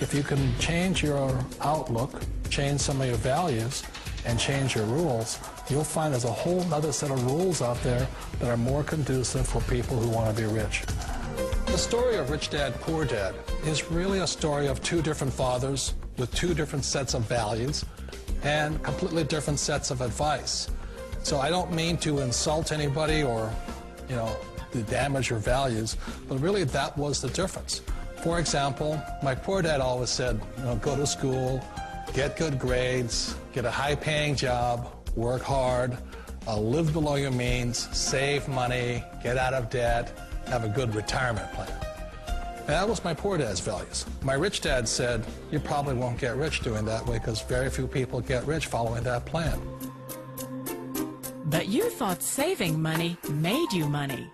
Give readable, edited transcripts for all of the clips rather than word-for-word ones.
If you can change your outlook, change some of your values, and change your rules, you'll find there's a whole other set of rules out there that are more conducive for people who want to be rich. The story of Rich Dad, Poor Dad is really a story of two different fathers with two different sets of values and completely different sets of advice. So I don't mean to insult anybody or, to damage your values, but really that was the difference. For example, my poor dad always said, go to school, get good grades, get a high-paying job, work hard, live below your means, save money, get out of debt, have a good retirement plan. And that was my poor dad's values. My rich dad said, you probably won't get rich doing that way because very few people get rich following that plan. But you thought saving money made you money.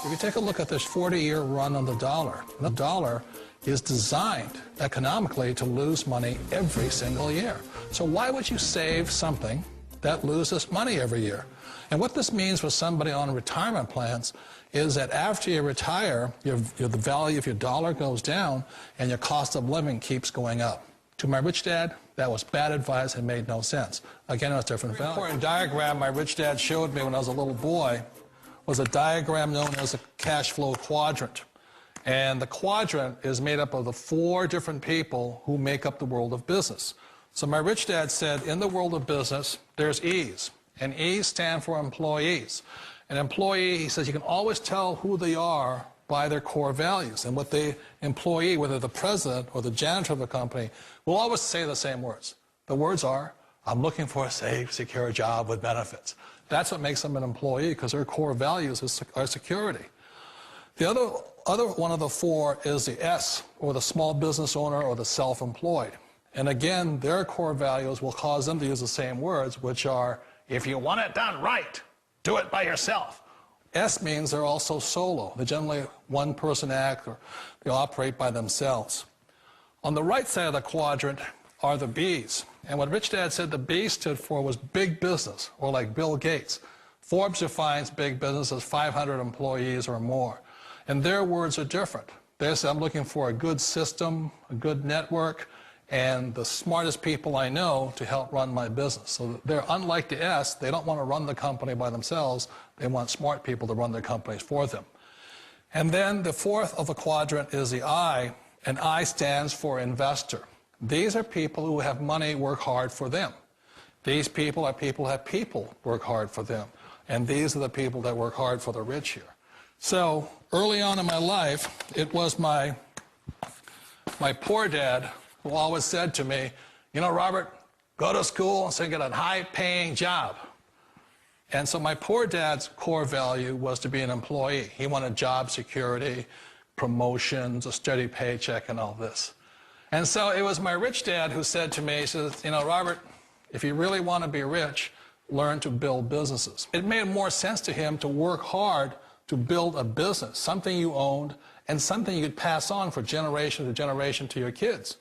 If you take a look at this 40-year run on the dollar is designed economically to lose money every single year. So why would you save something that loses money every year? And what this means for somebody on retirement plans is that after you retire, the value of your dollar goes down and your cost of living keeps going up. To my rich dad, that was bad advice and made no sense. Again, it was different value. An important diagram my rich dad showed me when I was a little boy was a diagram known as a cash flow quadrant. And the quadrant is made up of the 4 different people who make up the world of business. So my rich dad said, in the world of business, there's E's. And E's stand for employees. An employee, he says, you can always tell who they are by their core values. And what the employee, whether the president or the janitor of the company, will always say the same words. The words are, I'm looking for a safe, secure job with benefits. That's what makes them an employee, because their core values are security. The other one of the 4 is the S, or the small business owner or the self-employed. And again, their core values will cause them to use the same words, which are, if you want it done right, do it by yourself. S means they're also solo. They're generally one-person act, or they operate by themselves. On the right side of the quadrant are the B's. And what Rich Dad said the B stood for was big business, or like Bill Gates. Forbes defines big business as 500 employees or more. And their words are different. They say, I'm looking for a good system, a good network, and the smartest people I know to help run my business. So they're unlike the S. They don't want to run the company by themselves. They want smart people to run their companies for them. And then the 4th of the quadrant is the I, and I stands for investor. These are people who have money work hard for them. These people are people who have people work hard for them. And these are the people that work hard for the rich here. So early on in my life, it was my poor dad who always said to me, Robert, go to school and get a high-paying job. And so my poor dad's core value was to be an employee. He wanted job security, promotions, a steady paycheck, and all this. And so it was my rich dad who said to me, he says, Robert, if you really want to be rich, learn to build businesses. It made more sense to him to work hard to build a business, something you owned and something you could pass on for generation to generation to your kids.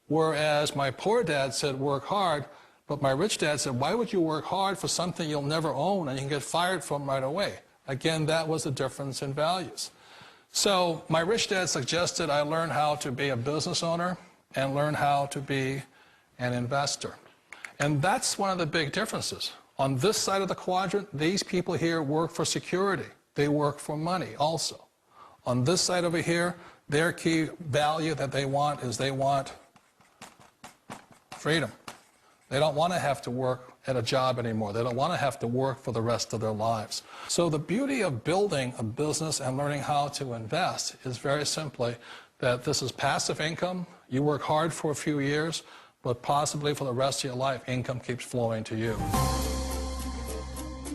Whereas my poor dad said work hard, but my rich dad said, why would you work hard for something you'll never own and you can get fired from right away? Again, that was the difference in values. So my rich dad suggested I learn how to be a business owner and learn how to be an investor. And that's one of the big differences. On this side of the quadrant, these people here work for security. They work for money also. On this side over here, their key value that they want is they want freedom. They don't want to have to work at a job anymore. They don't want to have to work for the rest of their lives. So the beauty of building a business and learning how to invest is very simply that this is passive income. You work hard for a few years, but possibly for the rest of your life, income keeps flowing to you.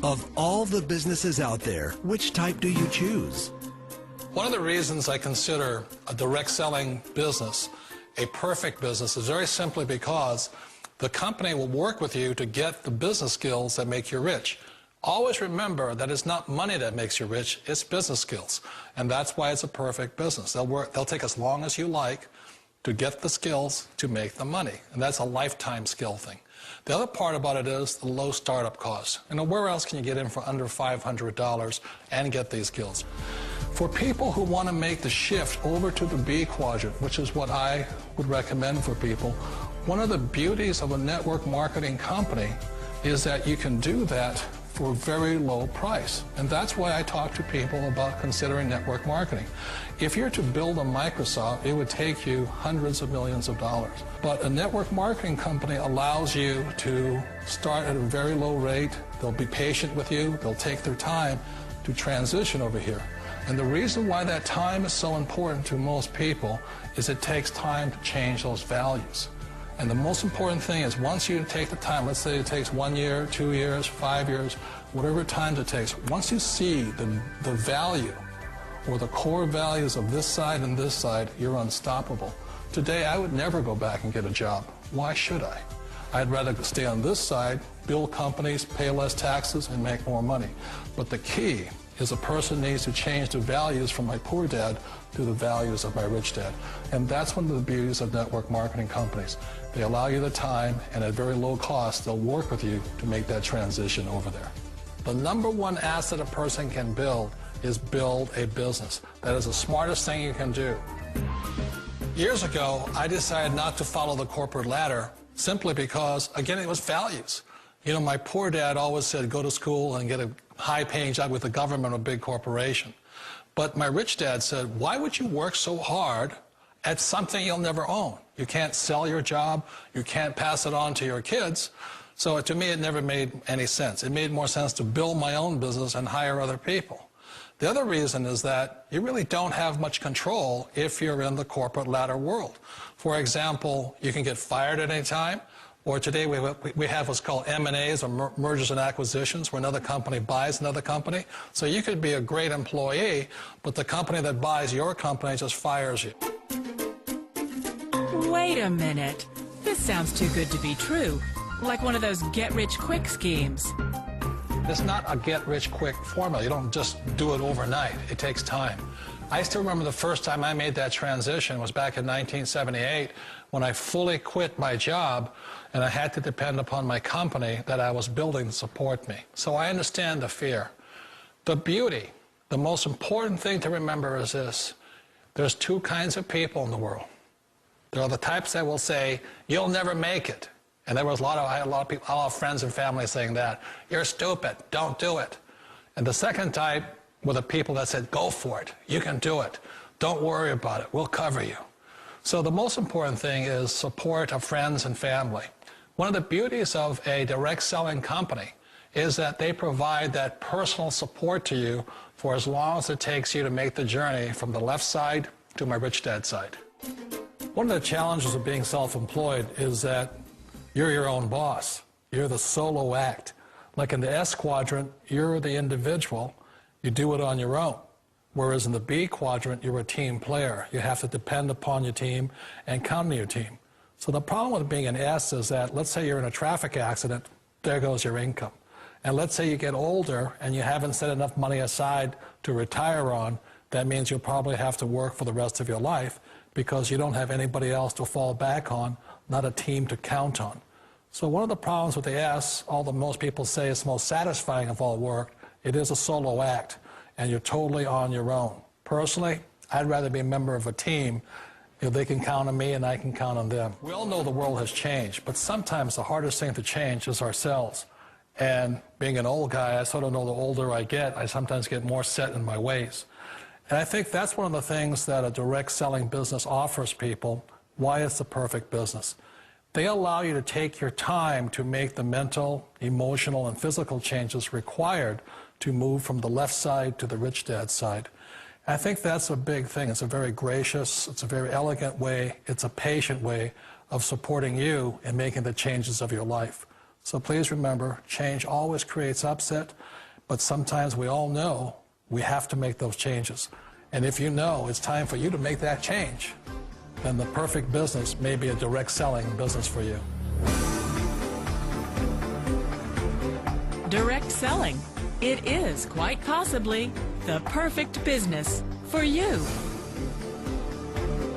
Of all the businesses out there, which type do you choose? One of the reasons I consider a direct selling business a perfect business is very simply because the company will work with you to get the business skills that make you rich. Always remember that it's not money that makes you rich, it's business skills. And that's why it's a perfect business. They'll take as long as you like to get the skills to make the money. And that's a lifetime skill thing. The other part about it is the low startup cost. Where else can you get in for under $500 and get these skills? For people who want to make the shift over to the B quadrant, which is what I would recommend for people, one of the beauties of a network marketing company is that you can do that for a very low price. And that's why I talk to people about considering network marketing. If you're to build a Microsoft, it would take you hundreds of millions of dollars. But a network marketing company allows you to start at a very low rate. They'll be patient with you. They'll take their time to transition over here. And the reason why that time is so important to most people is it takes time to change those values. And the most important thing is once you take the time, let's say it takes 1 year, 2 years, 5 years, whatever time it takes, once you see the value or the core values of this side and this side, you're unstoppable. Today, I would never go back and get a job. Why should I? I'd rather stay on this side, build companies, pay less taxes, and make more money. But the key is a person needs to change the values from my poor dad to the values of my rich dad. And that's one of the beauties of network marketing companies. They allow you the time, and at very low cost, they'll work with you to make that transition over there. The number one asset a person can build is build a business. That is the smartest thing you can do. Years ago, I decided not to follow the corporate ladder simply because, again, it was values. You know, my poor dad always said, go to school and get a high-paying job with the government or a big corporation. But my rich dad said, why would you work so hard at something you'll never own? You can't sell your job. You can't pass it on to your kids. So to me, it never made any sense. It made more sense to build my own business and hire other people. The other reason is that you really don't have much control if you're in the corporate ladder world. For example, you can get fired at any time. Or today we have what's called M&As, or mergers and acquisitions, where another company buys another company. So you could be a great employee, but the company that buys your company just fires you. Wait a minute. This sounds too good to be true. Like one of those get-rich-quick schemes. It's not a get-rich-quick formula. You don't just do it overnight. It takes time. I still remember the first time I made that transition was back in 1978 when I fully quit my job and I had to depend upon my company that I was building to support me. So I understand the fear. The beauty, the most important thing to remember is this. There's two kinds of people in the world. There are the types that will say, you'll never make it. And there was I had a lot of people, a lot of friends and family saying that. You're stupid, don't do it. And the second type were the people that said, go for it, you can do it. Don't worry about it, we'll cover you. So the most important thing is support of friends and family. One of the beauties of a direct selling company is that they provide that personal support to you for as long as it takes you to make the journey from the left side to my rich dad side. One of the challenges of being self-employed is that you're your own boss. You're the solo act. Like in the S quadrant, you're the individual. You do it on your own. Whereas in the B quadrant, you're a team player. You have to depend upon your team and count on your team. So the problem with being an S is that, let's say you're in a traffic accident, there goes your income. And let's say you get older and you haven't set enough money aside to retire on, that means you'll probably have to work for the rest of your life because you don't have anybody else to fall back on, not a team to count on. So one of the problems with the S, although most people say it's most satisfying of all work, it is a solo act, and you're totally on your own. Personally, I'd rather be a member of a team. If they can count on me and I can count on them. We all know the world has changed, but sometimes the hardest thing to change is ourselves. And being an old guy, I sort of know the older I get, I sometimes get more set in my ways. And I think that's one of the things that a direct selling business offers people, why it's the perfect business. They allow you to take your time to make the mental, emotional, and physical changes required to move from the left side to the rich dad side. I think that's a big thing. It's a very gracious, it's a very elegant way, it's a patient way of supporting you in making the changes of your life. So please remember, change always creates upset, but sometimes we all know we have to make those changes. And if you know it's time for you to make that change, then the perfect business may be a direct selling business for you. Direct selling. It is, quite possibly, the perfect business for you.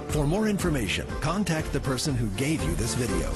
For more information, contact the person who gave you this video.